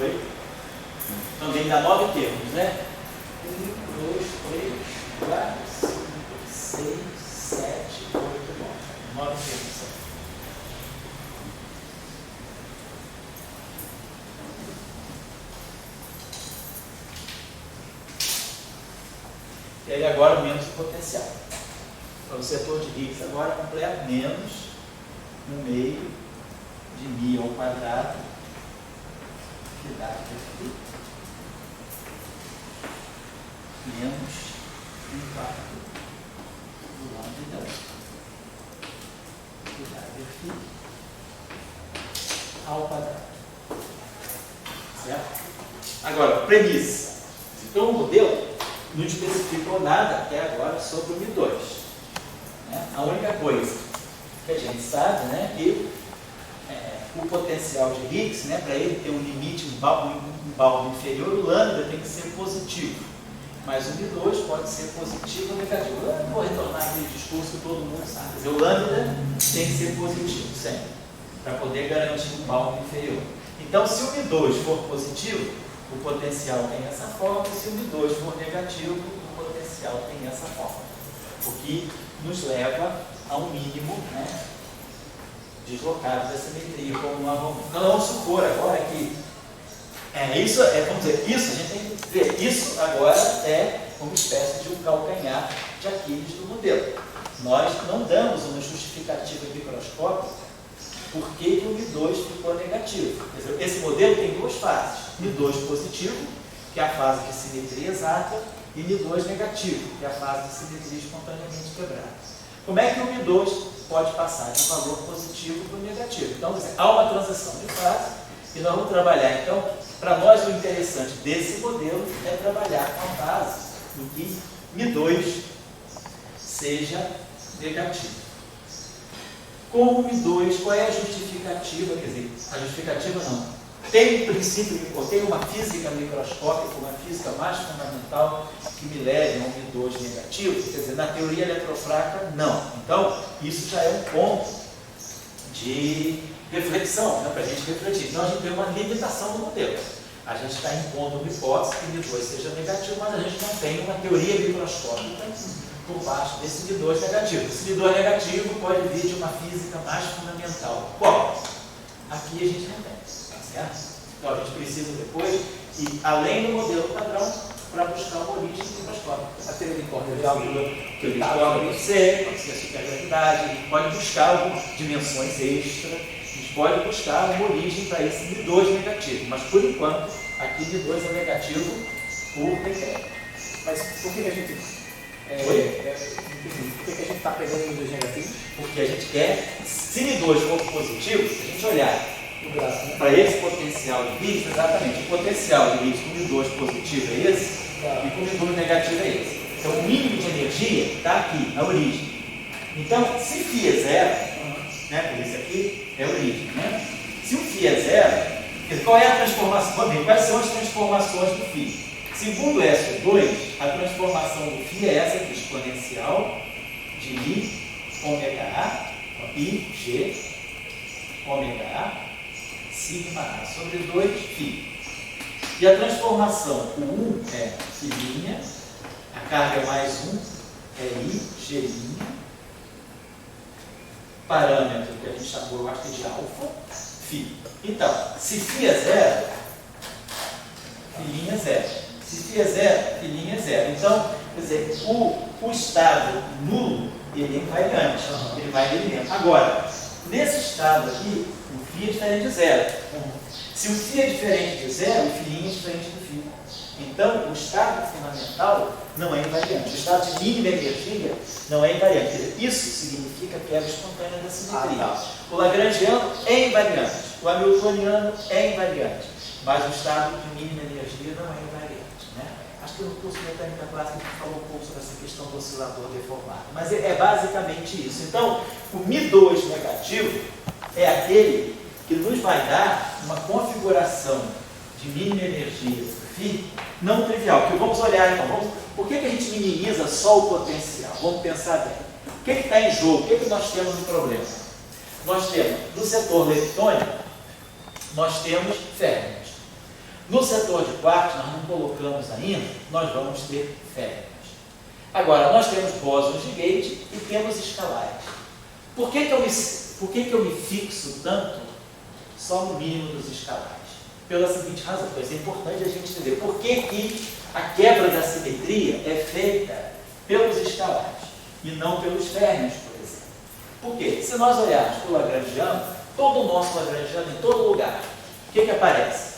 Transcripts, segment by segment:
Foi? Então vem da 9 termos, né? 1, 2, 3, 4, 5, 6, 7, 8, 9. 9 termos. E aí agora menos o potencial. Então o setor de Higgs agora completo menos 1 meio de μ ao quadrado que dá aqui menos 1/4 do lambda que dá aqui ao quadrado. Certo? Agora, premissa. Então o modelo não especificou nada até agora sobre o μ2. Né? A única coisa que a gente sabe, né, que o potencial de Higgs, né, para ele ter um limite, um balde inferior, o lambda tem que ser positivo. Mas o μ2 pode ser positivo ou negativo. Eu não vou retornar aquele discurso que todo mundo sabe. Quer dizer, o lambda tem que ser positivo sempre, para poder garantir um balde inferior. Então, se o μ2 for positivo, o potencial tem essa forma, e se o μ2 for negativo, o potencial tem essa forma. O que nos leva a um mínimo, né, deslocado da simetria, como nós vamos supor agora que vamos dizer, isso a gente tem que ver, isso agora é uma espécie de um calcanhar de Aquiles do modelo. Nós não damos uma justificativa microscópica por que o μ2 ficou negativo. Quer dizer, esse modelo tem duas fases, μ2 positivo, que é a fase de simetria exata, e μ2 negativo, que é a fase de simetria espontaneamente quebrada. Como é que o μ2 pode passar de um valor positivo para o negativo? Então, há uma transição de fase e nós vamos trabalhar. Então, para nós, o interessante desse modelo é trabalhar com a fase em que μ2 seja negativo. Como μ2, qual é a justificativa? Quer dizer, a justificativa não. Tem um princípio, ou tem uma física microscópica, uma física mais fundamental que me leve a um μ2 negativo? Quer dizer, na teoria eletrofraca, não. Então, isso já é um ponto de reflexão, né, para a gente refletir. Então, a gente tem uma limitação do modelo. A gente está impondo uma hipótese que μ2 seja negativo, mas a gente não tem uma teoria microscópica por baixo desse μ2 negativo. Esse μ2 negativo pode vir de uma física mais fundamental. Qual? Aqui a gente não tem. Certo? Então a gente precisa depois ir além do modelo padrão para buscar uma origem microscópica. A teoria de corda de altura que ele pode ser a supergravidade, pode buscar algumas dimensões extras, a gente pode buscar uma origem para esse μ2 negativo, mas por enquanto aqui μ2 é negativo por decreto. Mas por que a gente por que a gente está pegando μ2 negativo? Porque a gente quer, se μ2 for positivo, a gente olhar para esse potencial de Higgs, exatamente, o potencial de Higgs com μ2 positivo é esse, e com μ2 negativo é esse. Então, o mínimo de energia está aqui, na origem. Então, se φ é zero, né, por isso aqui é a origem, né? Se o φ é zero, qual é a transformação? Quais são as transformações do φ? Segundo SO2, a transformação do φ é essa aqui, exponencial de I, ômega A, I, G, ômega A, sigma A sobre 2φ. E a transformação, o 1 é φ', a carga é mais 1, é I, G', parâmetro que a gente chamou, eu acho que de alfa, φ. Então, se φ é zero, φ' é zero. Se φ é zero, φ' é zero. Então, quer dizer, o estado nulo, ele é invariante, ele vai eliminando. Agora, nesse estado aqui, o φ é diferente de zero. Se o φ é diferente de zero, o φ' é diferente do φ. Então, o estado fundamental não é invariante. O estado de mínima energia não é invariante. Quer dizer, isso significa quebra espontânea da simetria. O lagrangiano é invariante. O hamiltoniano é invariante. Mas o estado de mínima energia não é invariante. Né? Acho que no curso de mecânica clássica a gente falou um pouco sobre essa questão do oscilador deformado. Mas é basicamente isso. Então, o μ2 negativo é aquele que nos vai dar uma configuração de mínima energia do φ não trivial. Porque vamos olhar então, por que a gente minimiza só o potencial? Vamos pensar bem. O que está em jogo? O que nós temos no problema? Nós temos, no setor leptônico, nós temos férmions. No setor de quartos, nós não colocamos ainda, nós vamos ter férmions. Agora, nós temos bósons de Gauge e temos escalares. Por que que eu me fixo tanto só no mínimo dos escalares? Pela seguinte razão, pois é importante a gente entender por que a quebra da simetria é feita pelos escalares e não pelos férmions, por exemplo. Por quê? Se nós olharmos para o lagrangiano, todo o nosso lagrangiano, em todo lugar, o que aparece?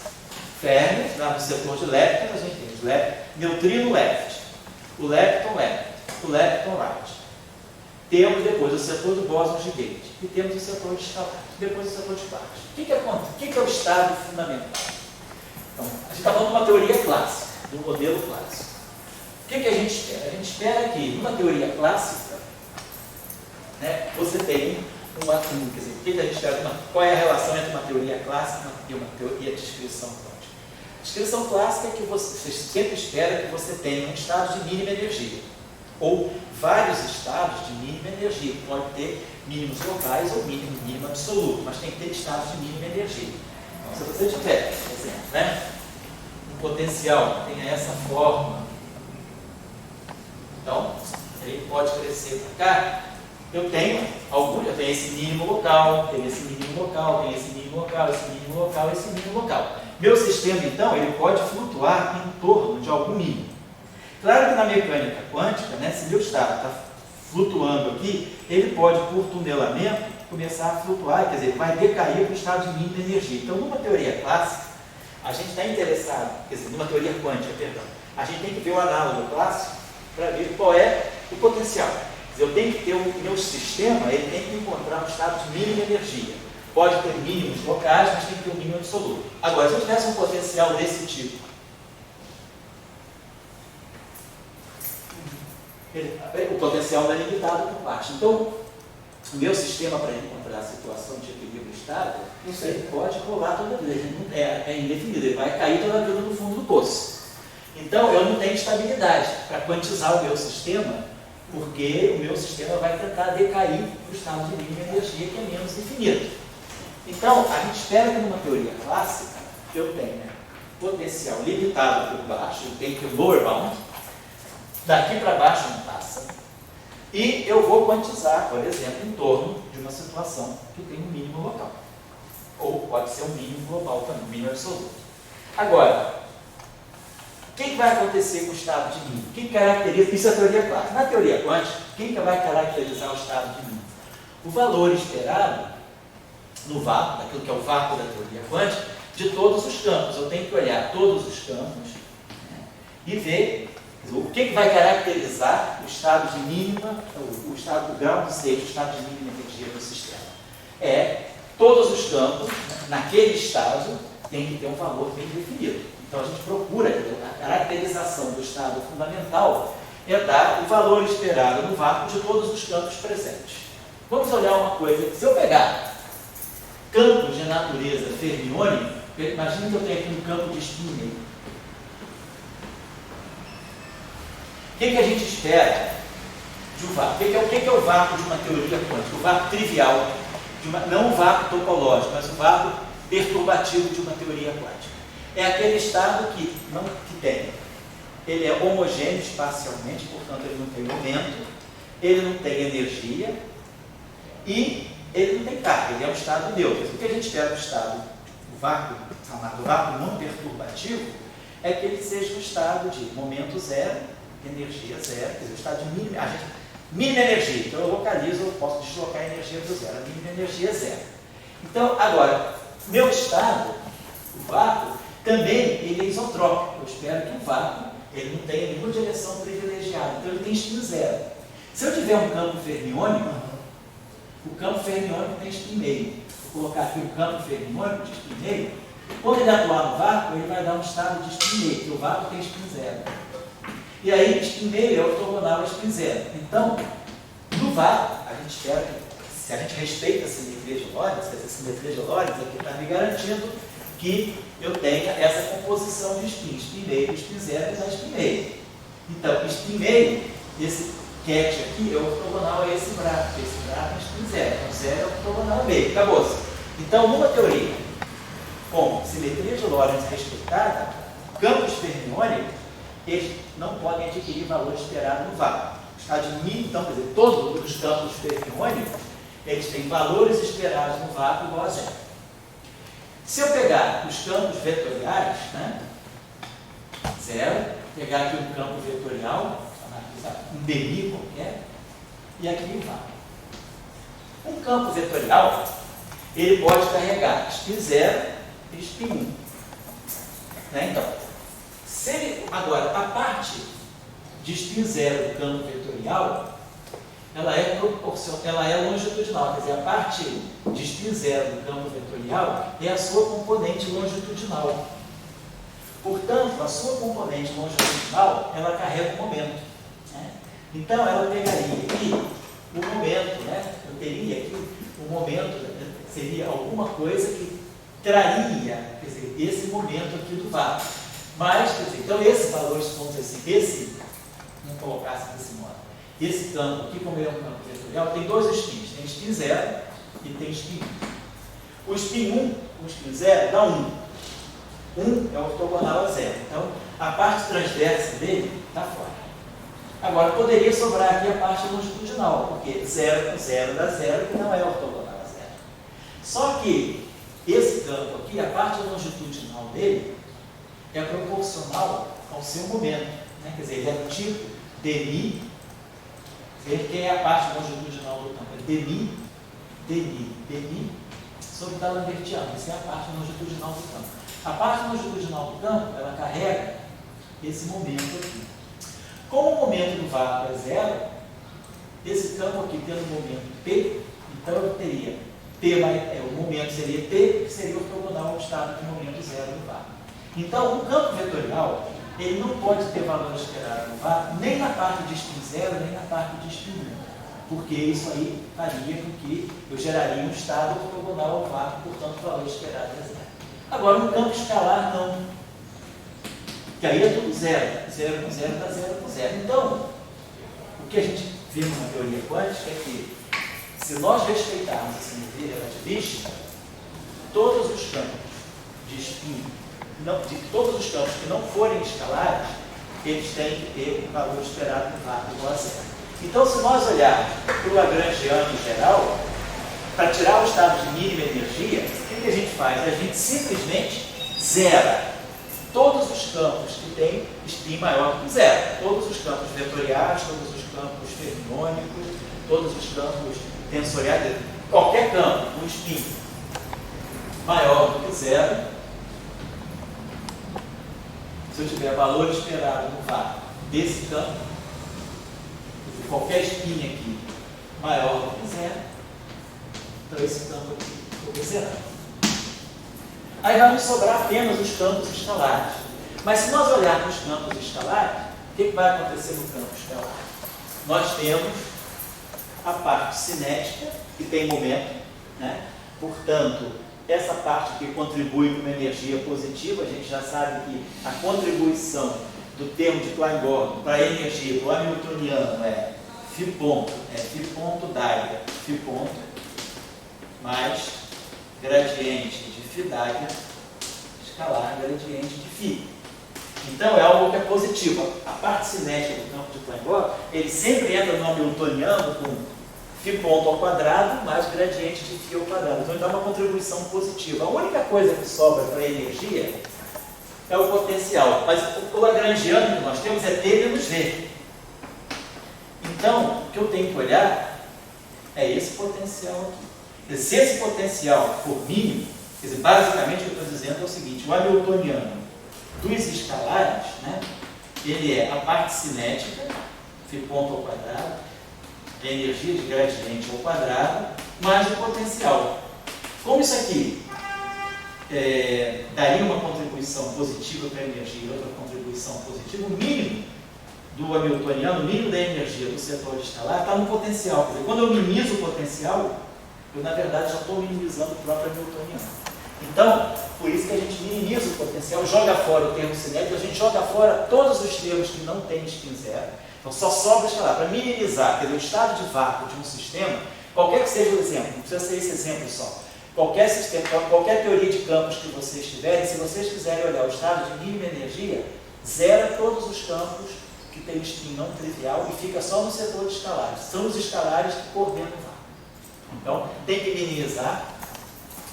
Férmions, lá no setor de leptons, a gente tem o neutrino left, o lepton left, o lepton right. Temos depois o setor de bósons de Gauge e temos o setor de escalar, depois o setor de quartos. O que é o estado fundamental? Então, a gente está falando de uma teoria clássica, de um modelo clássico. O que a gente espera? A gente espera que, numa teoria clássica, né, você tem uma... Quer dizer, o que a gente espera? Qual é a relação entre uma teoria clássica e uma teoria de descrição quântica? A descrição clássica é que você sempre espera que você tenha um estado de mínima energia, ou vários estados de mínima energia. Pode ter mínimos locais ou mínimo absoluto, mas tem que ter estados de mínima energia. Então, se você tiver, por exemplo, né, um potencial que tenha essa forma, então, ele pode crescer para cá, eu tenho esse mínimo local, tenho esse mínimo local, tenho esse mínimo local, esse mínimo local, esse mínimo local. Meu sistema, então, ele pode flutuar em torno de algum mínimo. Claro que na mecânica quântica, né, se meu estado está flutuando aqui, ele pode, por tunelamento, começar a flutuar, quer dizer, vai decair para o estado de mínima energia. Então, numa teoria clássica, a gente está interessado, quer dizer, numa teoria quântica, perdão, a gente tem que ver o análogo clássico para ver qual é o potencial. Quer dizer, eu tenho que ter o meu sistema, ele tem que encontrar um estado de mínima energia. Pode ter mínimos locais, mas tem que ter um mínimo absoluto. Agora, se eu tivesse um potencial desse tipo, o potencial não é limitado por baixo. Então, o meu sistema para encontrar a situação de equilíbrio estável, ele pode rolar toda vez, é indefinido, ele vai cair toda vez no fundo do poço. Então, eu não tenho estabilidade para quantizar o meu sistema, porque o meu sistema vai tentar decair para o estado de mínima energia, que é menos infinito. Então, a gente espera que numa teoria clássica, eu tenha potencial limitado por baixo, eu tenho que o lower bound, daqui para baixo não passa, e eu vou quantizar, por exemplo, em torno de uma situação que tem um mínimo local. Ou pode ser um mínimo global também, um mínimo absoluto. Agora, o que vai acontecer com o estado de mínimo? Quem caracteriza? Isso é a teoria clássica. Na teoria quântica, quem que vai caracterizar o estado de mínimo? O valor esperado no vácuo, daquilo que é o vácuo da teoria quântica, de todos os campos. Eu tenho que olhar todos os campos, né, e ver o que vai caracterizar o estado de mínima, o estado do grau de state, o estado de mínima energia do sistema. É todos os campos, naquele estado, tem que ter um valor bem definido. Então a gente procura, a caracterização do estado fundamental é dar o valor esperado no vácuo de todos os campos presentes. Vamos olhar uma coisa, se eu pegar campos de natureza fermiônica, imagine que eu tenho aqui um campo de spin meio. O que a gente espera de um vácuo? O que é o vácuo de uma teoria quântica? O vácuo trivial, não o vácuo topológico, mas o vácuo perturbativo de uma teoria quântica. É aquele estado que tem. Ele é homogêneo espacialmente, portanto ele não tem momento, ele não tem energia e ele não tem carga, ele é um estado neutro. O que a gente espera do estado, do vácuo, chamado vácuo não perturbativo, é que ele seja um estado de momento zero, energia zero, quer dizer, o estado de mínima energia. Então eu localizo, eu posso deslocar a energia do zero, a mínima energia é zero. Então, agora, meu estado, o vácuo, também ele é isotrópico. Eu espero que o vácuo ele não tenha nenhuma direção privilegiada, então ele tem spin zero. Se eu tiver um campo fermiônico, o campo fermiônico tem spin meio. Vou colocar aqui o campo fermiônico de spin meio. Quando ele atuar no vácuo, ele vai dar um estado de spin meio, porque o vácuo tem spin zero. E aí, spin meio é ortogonal a spin zero. Então, no vácuo, a gente espera que, se a gente respeita a simetria de Lorentz, essa simetria de Lorentz aqui está me garantindo que eu tenha essa composição de spin meio, spin zero e spin meio. Então, spin meio, esse cat aqui é ortogonal a esse braço é spin zero. Então, zero é ortogonal a meio. Acabou-se. Então, numa teoria com simetria de Lorentz respeitada, campos fermiônicos, eles não podem adquirir valor esperado no vácuo. O estado de mínimo, então, quer dizer, todos os campos fermiônicos, eles têm valores esperados no vácuo igual a zero. Se eu pegar os campos vetoriais, né, zero, pegar aqui um campo vetorial, um demi qualquer, e aqui o vácuo. Um campo vetorial, ele pode carregar spin 0 e spin 1. Né? Então, se ele, agora, a parte de spin 0 do campo vetorial, ela é longitudinal, quer dizer, a parte de spin 0 do campo vetorial é a sua componente longitudinal. Portanto, a sua componente longitudinal, ela carrega o momento. Né? Então, ela pegaria aqui o momento, né? Eu teria aqui o momento, seria alguma coisa que traria, quer dizer, esse momento aqui do vácuo. Mas, quer dizer, então esse valor, vamos dizer assim, vamos colocar assim desse modo, esse campo aqui, como ele é um campo vetorial, tem dois spins, tem spin 0 e tem spin 1. O spin 1, o spin 0 dá 1. 1 é ortogonal a 0. Então, a parte transversa dele está fora. Agora, poderia sobrar aqui a parte longitudinal, porque 0 com 0 dá 0, que não é ortogonal a 0. Só que esse campo aqui, a parte longitudinal dele, é proporcional ao seu momento. Né? Quer dizer, ele é do tipo demi, que é a parte longitudinal do campo. É demi sobre d'Alembertiano. Essa é a parte longitudinal do campo. A parte longitudinal do campo, ela carrega esse momento aqui. Como o momento do vácuo é zero, esse campo aqui tendo o momento P, então eu teria P, o momento seria P, que seria ortogonal ao estado de momento zero do vácuo. Então, o campo vetorial, ele não pode ter valor esperado no vácuo, nem na parte de spin 0, nem na parte de spin 1, porque isso aí faria com que eu geraria um estado ortogonal ao vácuo, portanto, o valor esperado é zero. Agora, no campo escalar, não. Que aí é tudo zero. 0 com 0 dá 0 com 0. Então, o que a gente vê numa teoria quântica é que, se nós respeitarmos a simetria relativista, todos os campos de spin, todos os campos que não forem escalares, eles têm que ter o valor esperado no vácuo igual a 0. Então, se nós olharmos para o Lagrangiano em geral, para tirar o estado de mínima energia, o que a gente faz? A gente simplesmente zera todos os campos que têm spin maior que 0. Todos os campos vetoriais, todos os campos fermiônicos, todos os campos tensoriais, qualquer campo com spin maior do que 0, se eu tiver valor esperado no vácuo desse campo, qualquer spin aqui maior do que 0, então esse campo aqui ficou zerado. Aí vai nos sobrar apenas os campos escalares. Mas se nós olharmos os campos escalares, o que vai acontecer no campo escalar? Nós temos a parte cinética, que tem momento, né? Portanto, essa parte que contribui com uma energia positiva, a gente já sabe que a contribuição do termo de Klein-Gordon para a energia do hamiltoniano é φ ponto, Dagger, φ ponto, mais gradiente de φ Dagger, escalar gradiente de φ. Então é algo que é positivo. A parte cinética do campo de Klein-Gordon, ele sempre entra no hamiltoniano com φ ponto ao quadrado mais gradiente de φ ao quadrado. Então ele dá uma contribuição positiva. A única coisa que sobra para a energia é o potencial. Mas o lagrangiano que nós temos é T menos V. Então, o que eu tenho que olhar é esse potencial aqui. Se esse potencial for mínimo, quer dizer, basicamente o que eu estou dizendo é o seguinte: o hamiltoniano dos escalares, né, ele é a parte cinética, φ ponto ao quadrado, a energia de gradiente ao quadrado, mais o potencial. Como isso aqui daria uma contribuição positiva para a energia e outra contribuição positiva, o mínimo do hamiltoniano, o mínimo da energia do setor escalar está no potencial. Quer dizer, quando eu minimizo o potencial, eu na verdade já estou minimizando o próprio hamiltoniano. Então, por isso que a gente minimiza o potencial, joga fora o termo cinético, a gente joga fora todos os termos que não têm spin zero. Então só sobra escalar. Para minimizar, quer dizer, o estado de vácuo de um sistema, qualquer que seja o exemplo, não precisa ser esse exemplo só. qualquer sistema, qualquer teoria de campos que vocês tiverem, se vocês quiserem olhar o estado de mínima energia, zera todos os campos que tem spin não trivial e fica só no setor de escalares. São os escalares que coordenam o vácuo. Então, tem que minimizar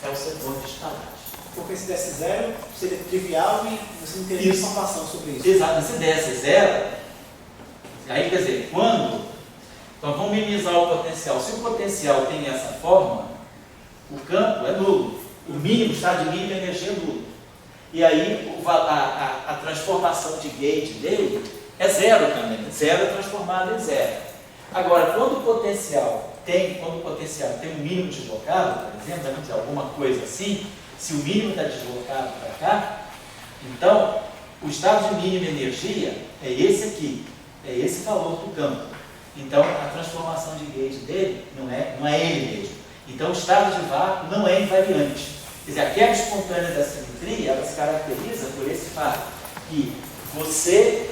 o setor de escalares. Porque se desse zero, seria trivial e você não teria informação sobre isso. Exato, se desse zero, aí quer dizer, quando... Então vamos minimizar o potencial. Se o potencial tem essa forma, o campo é nulo. O mínimo, o estado de mínima energia é nulo. E aí a transformação de gate dele é zero também. Zero é transformado em zero. Agora, quando o potencial tem um mínimo deslocado, por exemplo, vamos dizer, alguma coisa assim, se o mínimo está deslocado para cá, então o estado de mínima energia é esse aqui, é esse valor do campo. Então a transformação de gauge dele não é ele mesmo. Então o estado de vácuo não é invariante. Quer dizer, a quebra espontânea da simetria, ela se caracteriza por esse fato que você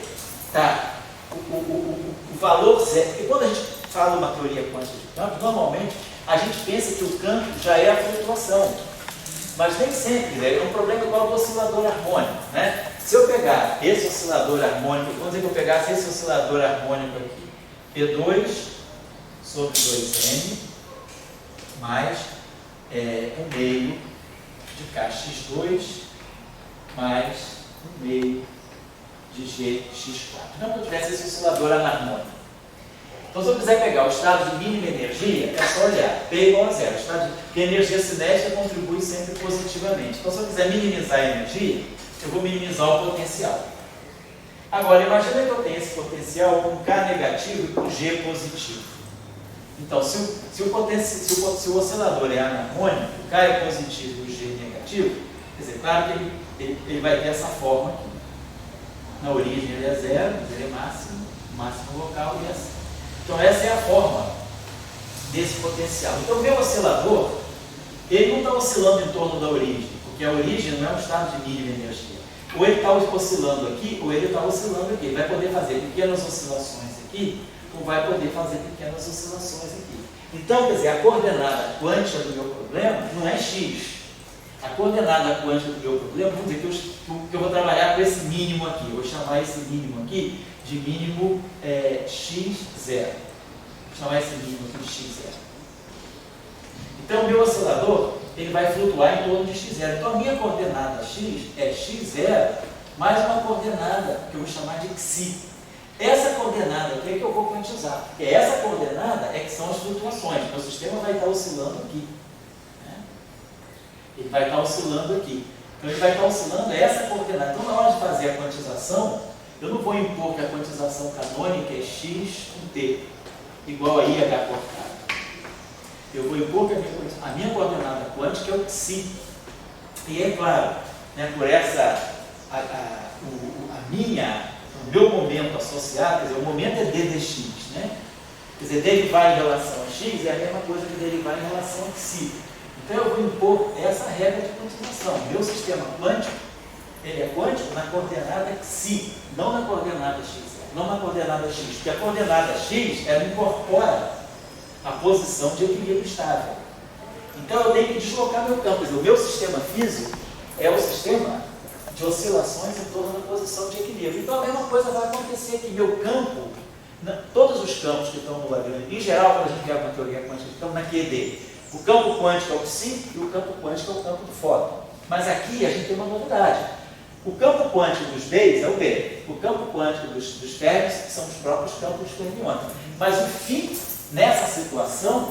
está, o valor zero, porque quando a gente fala uma teoria quântica de campo, normalmente a gente pensa que o campo já é a flutuação. Mas nem sempre, né? É um problema igual do oscilador harmônico, né? Se eu pegar esse oscilador harmônico, vamos dizer que eu pegasse esse oscilador harmônico aqui, P2 sobre 2N mais 1/2 de KX2 mais 1/2 de GX4. Não que eu tivesse esse oscilador anarmônico. Então, se eu quiser pegar o estado de mínima energia, é só olhar P igual a zero. Porque a energia cinética contribui sempre positivamente. Então, se eu quiser minimizar a energia, eu vou minimizar o potencial. Agora, imagina que eu tenho esse potencial com K negativo e com G positivo. Então, se o oscilador é anarmônico, o K é positivo e o G é negativo, quer dizer, claro que ele vai ter essa forma aqui. Na origem ele é zero, mas ele é máximo local e assim. Então essa é a forma desse potencial. Então o meu oscilador, ele não está oscilando em torno da origem, porque a origem não é um estado de mínima energia. Ou ele está oscilando aqui, ou ele está oscilando aqui. Ele vai poder fazer pequenas oscilações aqui, ou vai poder fazer pequenas oscilações aqui. Então, quer dizer, a coordenada quântica do meu problema não é x. A coordenada quântica do meu problema, vamos dizer que eu vou trabalhar com esse mínimo aqui. Eu vou chamar esse mínimo aqui de mínimo x0. Vou chamar esse mínimo aqui de x0. Então, o meu oscilador ele vai flutuar em torno de x0. Então, a minha coordenada x é x0 mais uma coordenada que eu vou chamar de xi. Essa coordenada aqui é que eu vou quantizar. Porque essa coordenada é que são as flutuações. Meu sistema vai estar oscilando aqui. Ele vai estar oscilando aqui. Então, ele vai estar oscilando essa coordenada. Então, na hora de fazer a quantização, eu não vou impor que a quantização canônica é x com t, igual a IH cortado. Eu vou impor que a minha coordenada quântica é o xi. E é claro, né, por essa, o meu momento associado, quer dizer, o momento é d dx, né? Quer dizer, derivar em relação a x é a mesma coisa que derivar em relação a xi. Então eu vou impor essa regra de quantização. Meu sistema quântico, ele é quântico na coordenada xi, não na coordenada x, não na coordenada x, porque a coordenada x, ela incorpora a posição de equilíbrio estável. Então eu tenho que deslocar meu campo. Quer dizer, o meu sistema físico é o sistema de oscilações em torno da posição de equilíbrio. Então a mesma coisa vai acontecer aqui. Meu campo, todos os campos que estão no Lagrange, em geral, quando a gente quer uma teoria quântica, estão na QD. O campo quântico é o psi e o campo quântico é o campo do fóton. Mas aqui a gente tem uma novidade. O campo quântico dos Bs é o B. O campo quântico dos ferros são os próprios campos fermiônicos. Mas o φ, nessa situação,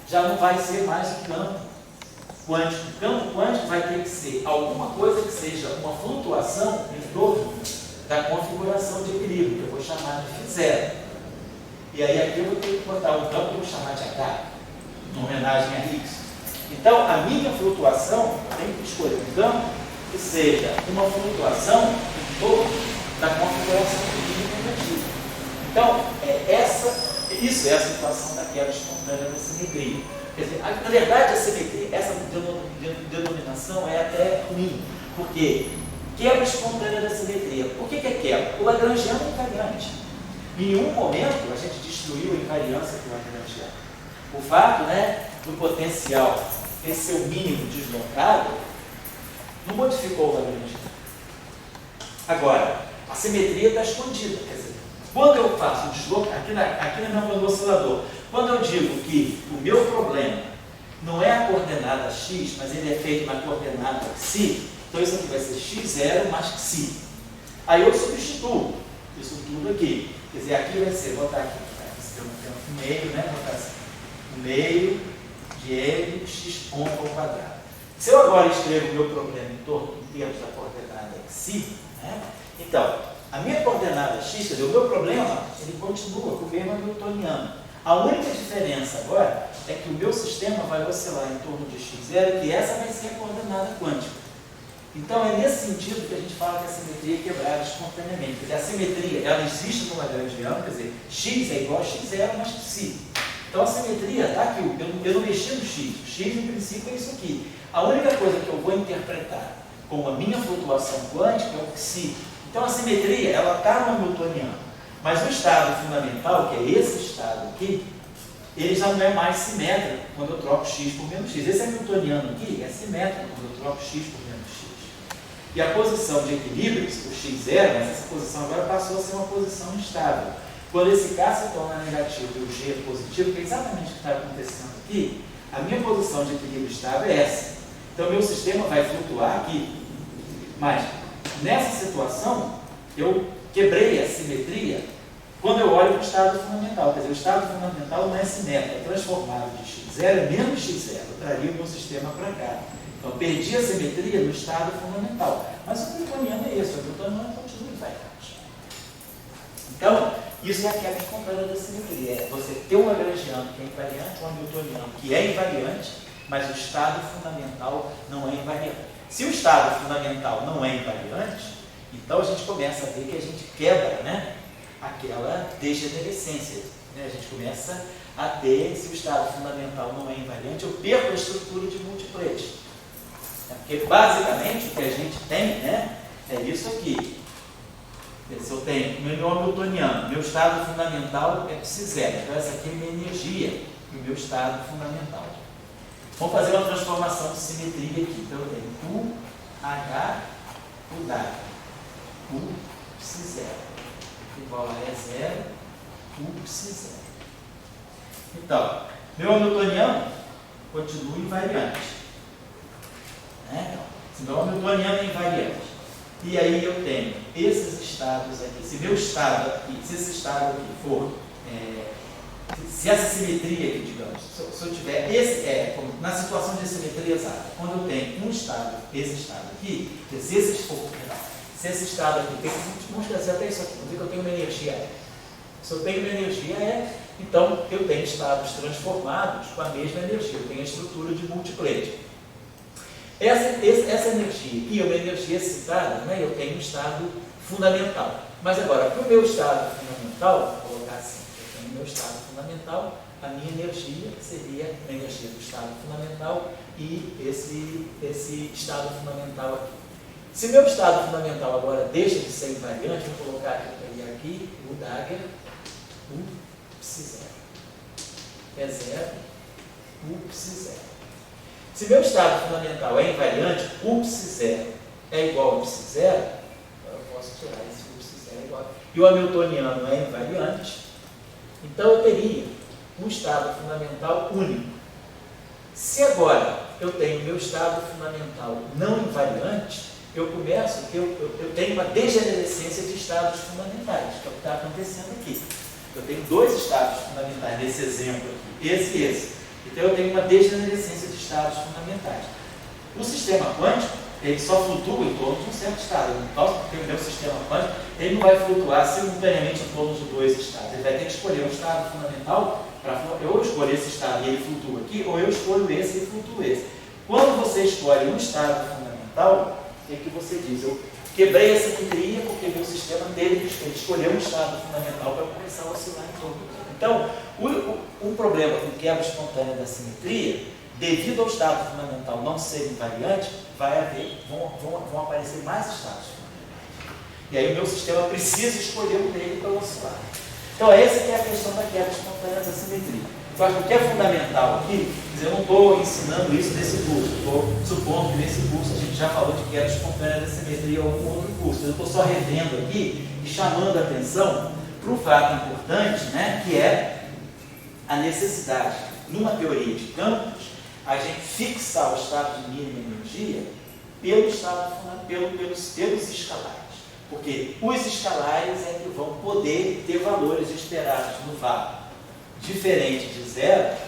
já não vai ser mais um campo quântico. O campo quântico vai ter que ser alguma coisa que seja uma flutuação em torno da configuração de equilíbrio, que eu vou chamar de φ0. E aí aqui eu vou ter que botar um campo que eu vou chamar de H, em homenagem a Higgs. Então, a minha flutuação, eu tenho que escolher um campo que seja uma flutuação em torno da configuração de equilíbrio negativo. Então, isso é a situação da quebra espontânea da simetria. Quer dizer, na verdade, a simetria, essa denominação é até ruim, porque quebra espontânea da simetria. Por que é quebra? O lagrangiano é invariante. Em nenhum momento a gente destruiu a invariância do lagrangiano. O fato, né, do potencial esse seu mínimo deslocado, não modificou o valor dinâmico. Agora, a simetria está escondida. Quer dizer, quando eu faço o deslocamento, aqui na rampa do oscilador, quando eu digo que o meu problema não é a coordenada x, mas ele é feito na coordenada xi, então isso aqui vai ser x0 mais xi. Aí eu substituo isso tudo aqui. Quer dizer, aqui vai ser, botar aqui, esse termo no meio, né? Botar assim, o meio de m x ponto ao quadrado. Se eu agora escrevo o meu problema em termos da coordenada xi, né? Então, a minha coordenada x, quer dizer, o meu problema, ele continua com o mesmo hamiltoniano. A única diferença agora é que o meu sistema vai oscilar em torno de x0, que essa vai ser a coordenada quântica. Então, é nesse sentido que a gente fala que a simetria é quebrada espontaneamente. Quer dizer, a simetria, ela existe no Lagrangiano, quer dizer, x é igual a x0 mais xi. Então, a simetria está aqui, eu não mexi no x. O x, em princípio, é isso aqui. A única coisa que eu vou interpretar com a minha flutuação quântica é o xi. Então, a simetria, ela está no hamiltoniano. Mas o estado fundamental, que é esse estado aqui, ele já não é mais simétrico quando eu troco x por menos x. Esse hamiltoniano aqui é simétrico quando eu troco x por menos x. E a posição de equilíbrio, o x0, mas essa posição agora passou a ser uma posição instável. Quando esse K se torna negativo e o G é positivo, que é exatamente o que está acontecendo aqui, a minha posição de equilíbrio estável é essa. Então, meu sistema vai flutuar aqui. Mas, nessa situação, eu quebrei a simetria quando eu olho para o estado fundamental. Quer dizer, o estado fundamental não é simétrico, é transformado de x0 em menos x0. Eu traria o meu sistema para cá. Então, perdi a simetria no estado fundamental. Mas o hamiltoniano é esse, o hamiltoniano continua invariante. Então, isso é a quebra completa da simetria. É você ter um lagrangiano que é invariante, um hamiltoniano que é invariante, mas o estado fundamental não é invariante. Se o estado fundamental não é invariante, então a gente começa a ver que a gente quebra, né, aquela degenerescência. Né? A gente começa a ter, se o estado fundamental não é invariante, eu perco a estrutura de multiplete. Porque basicamente o que a gente tem, né, é isso aqui. Se eu tenho meu hamiltoniano, meu estado fundamental é psi0. Então essa aqui é a minha energia e o meu estado fundamental. Vamos fazer uma transformação de simetria aqui. Então eu tenho U, H, U W. U, psi0. Igual a E0, U, psi0. Então, meu hamiltoniano continua invariante. Né? Então, se meu hamiltoniano é invariante, e aí eu tenho esses estados aqui, se meu estado aqui, se esse estado aqui for, se essa simetria aqui, digamos, se eu tiver na situação de simetria exata, quando eu tenho um estado, esse estado aqui, se esse estado aqui, vamos trazer até isso aqui, vamos dizer que eu tenho uma energia E. Se eu tenho uma energia E, então eu tenho estados transformados com a mesma energia, eu tenho a estrutura de multiplete. Essa energia e uma energia excitada, né, eu tenho um estado fundamental. Mas agora, para o meu estado fundamental, vou colocar assim, eu tenho o meu estado fundamental, a minha energia seria a energia do estado fundamental e esse estado fundamental aqui. Se meu estado fundamental agora deixa de ser invariante, eu vou colocar aqui o Dagger, o psi0. É 0, o psi0. Se meu estado fundamental é invariante, o psi0 é igual a psi0, eu posso tirar esse psi0 igual. E o hamiltoniano é invariante, então eu teria um estado fundamental único. Se agora eu tenho meu estado fundamental não invariante, eu tenho uma degenerescência de estados fundamentais, que é o que está acontecendo aqui. Eu tenho dois estados fundamentais nesse exemplo aqui, esse e esse. Então eu tenho uma degenerescência de estados fundamentais. O sistema quântico, ele só flutua em torno de um certo estado. Porque o meu sistema quântico, ele não vai flutuar simultaneamente em torno de dois estados. Ele vai ter que escolher um estado fundamental, eu escolho esse estado e ele flutua aqui, ou eu escolho esse e ele flutua esse. Quando você escolhe um estado fundamental, é que você diz, eu quebrei a simetria porque meu sistema teve que escolher um estado fundamental para começar a oscilar em torno dele. Então, o problema com quebra espontânea da simetria, devido ao estado fundamental não ser invariante, vão aparecer mais estados fundamentais. E aí o meu sistema precisa escolher um dele para oscilar. Então, essa que é a questão da quebra espontânea da simetria. Eu acho que o que é fundamental aqui Mas eu não estou ensinando isso nesse curso, estou supondo que nesse curso a gente já falou de queda espontânea da simetria ou algum outro curso. Eu estou só revendo aqui e chamando a atenção para um fato importante, né, que é a necessidade, numa teoria de campos, a gente fixar o estado de mínima energia pelos escalares. Porque os escalares é que vão poder ter valores esperados no vácuo diferente de zero,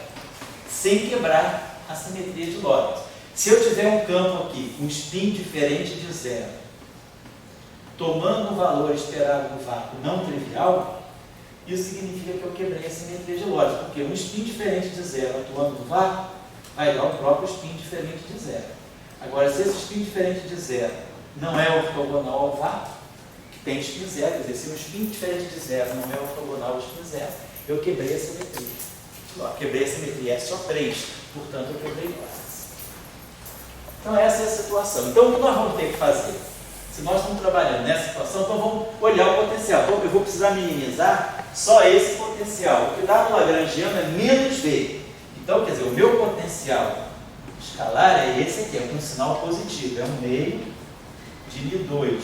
sem quebrar a simetria de Lorentz. Se eu tiver um campo aqui, um spin diferente de zero, tomando o valor esperado no vácuo não trivial, isso significa que eu quebrei a simetria de Lorentz, porque um spin diferente de zero atuando no vácuo vai dar o próprio spin diferente de zero. Agora, se esse spin diferente de zero não é ortogonal ao vácuo, que tem spin zero, quer dizer, se um spin diferente de zero não é ortogonal ao spin zero, eu quebrei a simetria. Quebrei a simetria é só 3, portanto eu quebrei Lorentz. Então essa é a situação. Então o que nós vamos ter que fazer? Se nós estamos trabalhando nessa situação, então vamos olhar o potencial. Então eu vou precisar minimizar só esse potencial. O que dá no lagrangiano é menos V. Então, quer dizer, o meu potencial escalar é esse aqui, é um sinal positivo. É 1 meio de μ2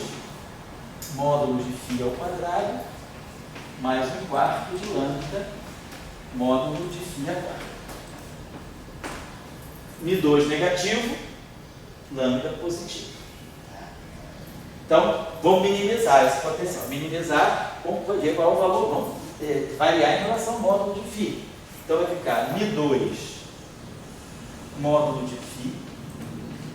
módulo de φ ao quadrado mais 1/4 de lambda módulo de φ a quadrado. μ2 negativo, lambda positivo. Então, vamos minimizar esse potencial. Minimizar, vamos ver qual é o valor, vamos variar em relação ao módulo de φ. Então, vai ficar μ2 módulo de φ,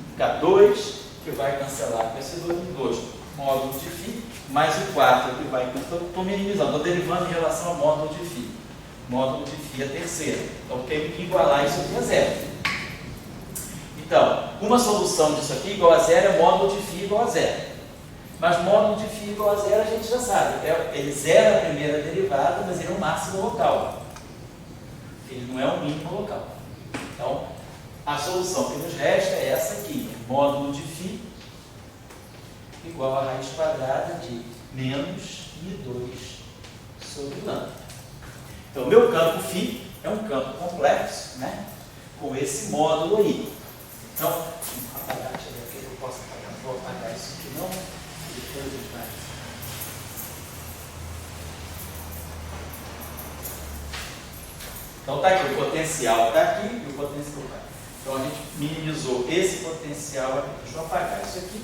fica 2, que vai cancelar com esse 2 módulo de φ, mais o 4, que vai... Estou minimizando, estou derivando em relação ao módulo de φ. Módulo de φ é terceiro. Então, tenho que igualar isso aqui a zero. Então, uma solução disso aqui igual a zero é módulo de φ igual a zero. Mas módulo de φ igual a zero a gente já sabe. Ele zera a primeira derivada, mas ele é um máximo local. Ele não é um mínimo local. Então, a solução que nos resta é essa aqui. Módulo de φ igual a raiz quadrada de menos μ2 sobre lambda. Então, o meu campo φ é um campo complexo, né? Com esse módulo aí. Então, vou apagar, deixa eu ver aqui, eu posso apagar, vou apagar isso aqui não, e depois a gente vai. Então, está aqui, o potencial está aqui e o potencial está aqui. Então, a gente minimizou esse potencial aqui. Deixa eu apagar isso aqui.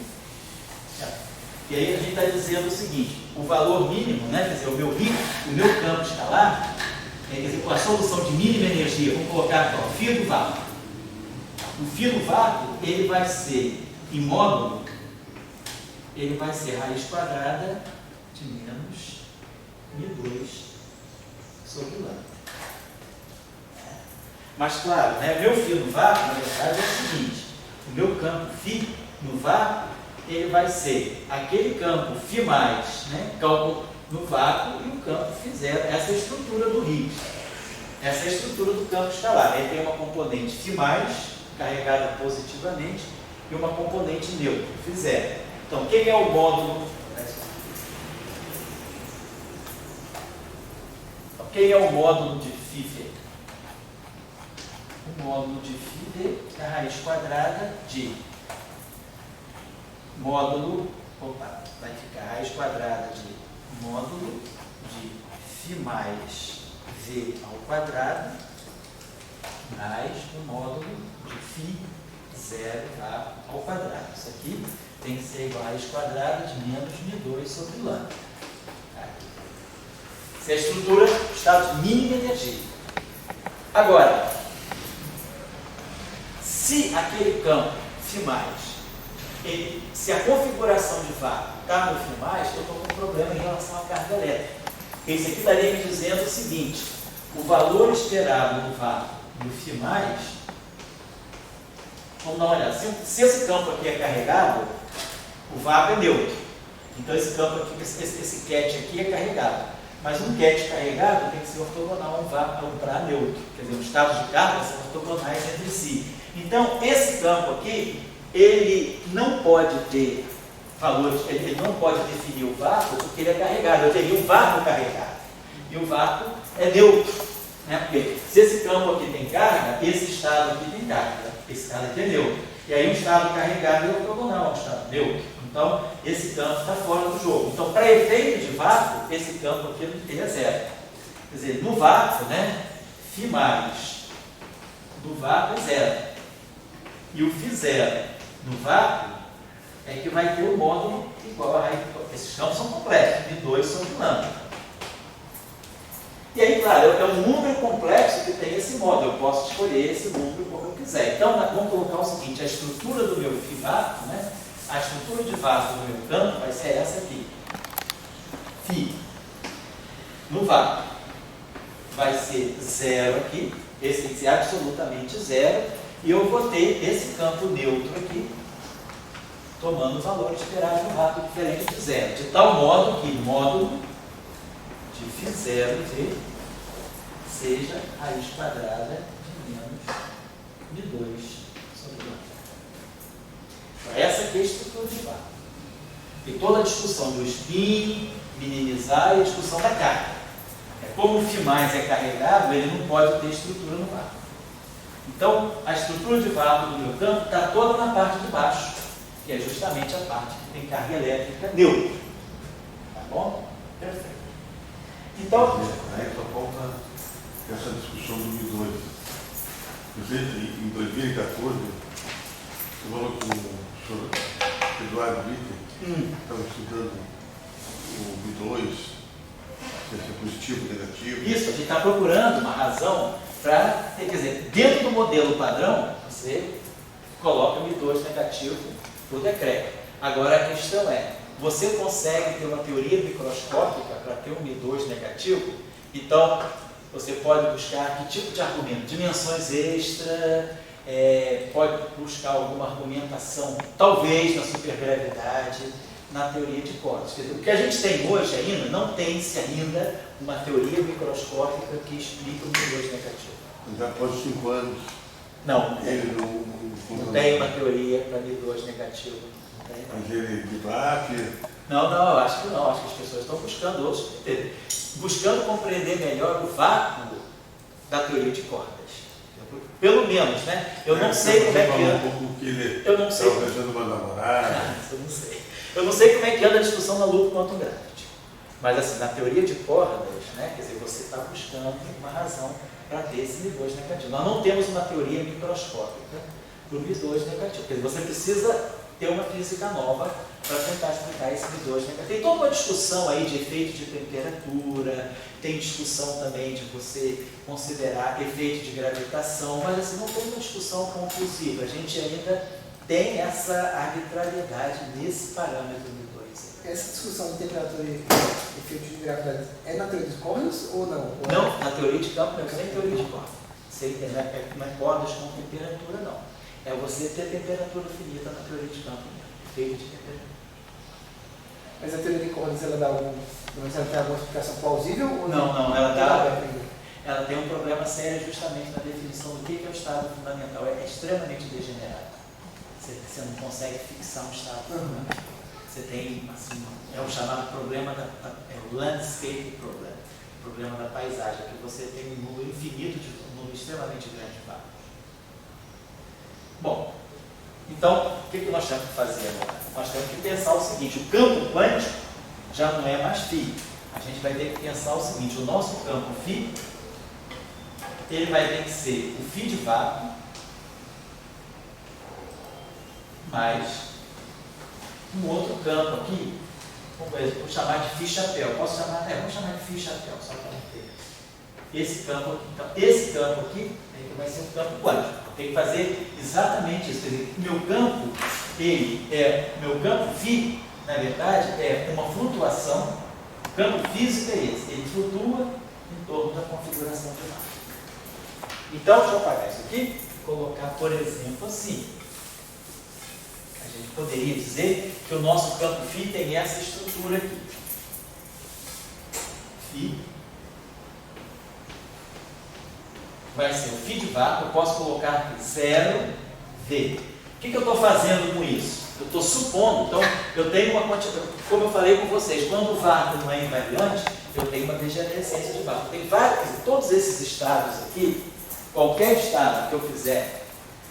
E aí a gente está dizendo o seguinte, o valor mínimo, né, quer dizer, o meu campo escalar, quer dizer, com a solução de mínima energia, vamos colocar aqui, o φ do vácuo. O φ do vácuo, ele vai ser, em módulo, ele vai ser raiz quadrada de menos μ2 sobre lambda. Mas, claro, né, meu φ do vácuo, na verdade, é o seguinte, o meu campo φ no vácuo, ele vai ser aquele campo φ+, né, cálculo no vácuo, e o campo φ0. Essa é a estrutura do Higgs. Essa é a estrutura do campo escalar. Ele tem uma componente φ+, carregada positivamente, e uma componente neutra, φ0. Então, quem é o módulo? Quem é o módulo de φ? O módulo de φ é a raiz quadrada de módulo, vai ficar raiz quadrada de módulo de φ mais v ao quadrado mais o módulo de φ0 ao quadrado. Isso aqui tem que ser igual a raiz quadrada de menos μ2 sobre lambda. Essa é a estrutura do estado de mínima energia. Agora, se aquele campo φ+, se a configuração de vácuo está no φ+, eu estou com um problema em relação à carga elétrica. Esse aqui estaria me dizendo o seguinte, o valor esperado do vácuo do φ+, vamos dar uma olhada, se esse campo aqui é carregado, o vácuo é neutro. Então esse campo aqui, esse ket aqui é carregado. Mas um ket carregado tem que ser ortogonal a um pra neutro. Quer dizer, os estados de carga são ortogonais entre si. Então, esse campo aqui, ele não pode ter valores, ele não pode definir o vácuo porque ele é carregado. Eu teria um vácuo carregado. E o vácuo é neutro. Né? Porque se esse campo aqui tem carga, esse estado aqui tem carga. Esse estado aqui é neutro. E aí um estado carregado é ortogonal, um estado neutro. Então, esse campo está fora do jogo. Então, para efeito de vácuo, esse campo aqui é zero. Quer dizer, no vácuo, né, φ mais do vácuo é zero. E o φ zero no vácuo é que vai ter o módulo igual a raiz. Esses campos são complexos, de 2 são dinâmicos. E aí, claro, é um número complexo que tem esse módulo. Eu posso escolher esse número como eu quiser. Então, vamos colocar o seguinte: a estrutura do meu φ vácuo, né? A estrutura de vácuo do meu campo vai ser essa aqui. Φ no vácuo vai ser zero aqui. Esse tem que ser absolutamente zero. E eu vou ter esse campo neutro aqui, tomando o valor esperado no vácuo diferente de zero. De tal modo que módulo de φ zero v seja raiz quadrada de menos μ2 sobre 2. Essa aqui é a estrutura de vácuo. E toda a discussão do spin, minimizar e a discussão da carga. Como o φ mais é carregado, ele não pode ter estrutura no vácuo. Então, a estrutura de vácuo do meu campo está toda na parte de baixo, que é justamente a parte que tem carga elétrica neutra. Tá bom? Perfeito. Então, aí só falta essa discussão do MI2. Você, em 2014, você falou com o senhor Eduardo Ritter, estava estudando o MI2, se é positivo, negativo. Isso, a gente está procurando uma razão para, quer dizer, dentro do modelo padrão, você coloca o MI2 negativo por decreto. Agora a questão é, você consegue ter uma teoria microscópica para ter um MI2 negativo? Então, você pode buscar que tipo de argumento? Dimensões extra, pode buscar alguma argumentação, talvez na supergravidade, na teoria de cordas. Quer dizer, o que a gente tem hoje ainda, não tem-se ainda uma teoria microscópica que explica o MI2 negativo. Já após 5 anos, Não, ele não tem uma teoria para MI2 negativo. Não tem. Mas ele debate. Não, eu acho que não. Acho que as pessoas estão buscando outros, buscando compreender melhor o vácuo da teoria de cordas. Pelo menos, né? Eu não sei como é que anda. Eu não sei. Uma namorada. Eu não sei. Eu não sei como é que anda a discussão na loop quantum gravity. Mas assim, na teoria de cordas, né? Quer dizer, você está buscando uma razão para ter esse MI2 negativo. Nós não temos uma teoria microscópica para o MI2 negativo. Quer dizer, você precisa ter uma física nova para tentar explicar esse MI2 negativo. Tem toda uma discussão aí de efeito de temperatura, tem discussão também de você considerar efeito de gravitação, mas assim, não tem uma discussão conclusiva. A gente ainda tem essa arbitrariedade nesse parâmetro MI2. Essa discussão de temperatura e efeito de gravidade é na teoria dos cordas ou não? Não, na teoria de campo não, sem teoria de cordas. Não é cordas com temperatura, não. É você ter temperatura finita na teoria de campo, efeito de temperatura. Mas a teoria de cordas, ela dá ela tem alguma explicação plausível? Ou Não, ela tem um problema sério justamente na definição do que é o estado fundamental. É extremamente degenerado. Você não consegue fixar um estado fundamental. Você tem, assim, é o chamado problema, é o landscape problem, o problema da paisagem, que você tem um número infinito, um número extremamente grande de vácuos. Bom, então, o que nós temos que fazer agora? Nós temos que pensar o seguinte: o campo quântico já não é mais φ. A gente vai ter que pensar o seguinte: o nosso campo φ, ele vai ter que ser o φ de vácuo mais um outro campo aqui, vou chamar de φ chapéu. Posso chamar? Vamos chamar de φ chapéu, só para não ter. Esse campo aqui. Então, esse campo aqui vai ser um campo quântico. Tem que fazer exatamente isso. Quer dizer, meu campo φ, na verdade, é uma flutuação. O campo físico é esse. Ele flutua em torno da configuração de vácuo. Então, deixa eu apagar isso aqui e colocar, por exemplo, assim. A gente poderia dizer que o nosso campo φ tem essa estrutura aqui. Φ vai ser o φ de vácuo, eu posso colocar aqui 0V. O que eu estou fazendo com isso? Eu estou supondo, então eu tenho uma quantidade, como eu falei com vocês, quando o vácuo não é invariante, eu tenho uma degenerescência de vácuo. Tem vários, todos esses estados aqui, qualquer estado que eu fizer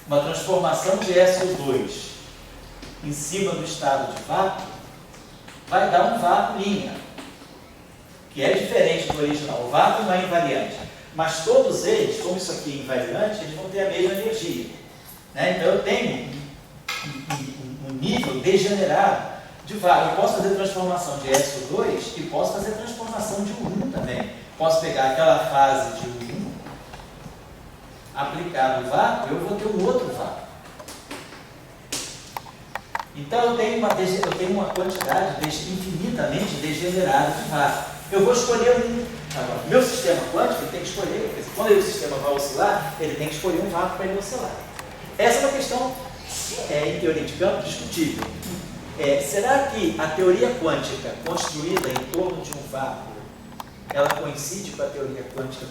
uma transformação de SO2 em cima do estado de vácuo, vai dar um vácuo linha, que é diferente do original. O vácuo não é invariante, mas todos eles, como isso aqui é invariante, eles vão ter a mesma energia, né? Então eu tenho um nível degenerado de vácuo. Eu posso fazer transformação de SO2 e posso fazer transformação de U1 também. Posso pegar aquela fase de U1, aplicar no vácuo, eu vou ter um outro vácuo. Então eu tenho uma quantidade infinitamente degenerada de vácuo. Eu vou escolher um. Agora, meu sistema quântico ele tem que escolher, porque quando o sistema vai oscilar, ele tem que escolher um vácuo para ele oscilar. Essa é uma questão, em teoria de campo, discutível. Será que a teoria quântica construída em torno de um vácuo, ela coincide com a teoria quântica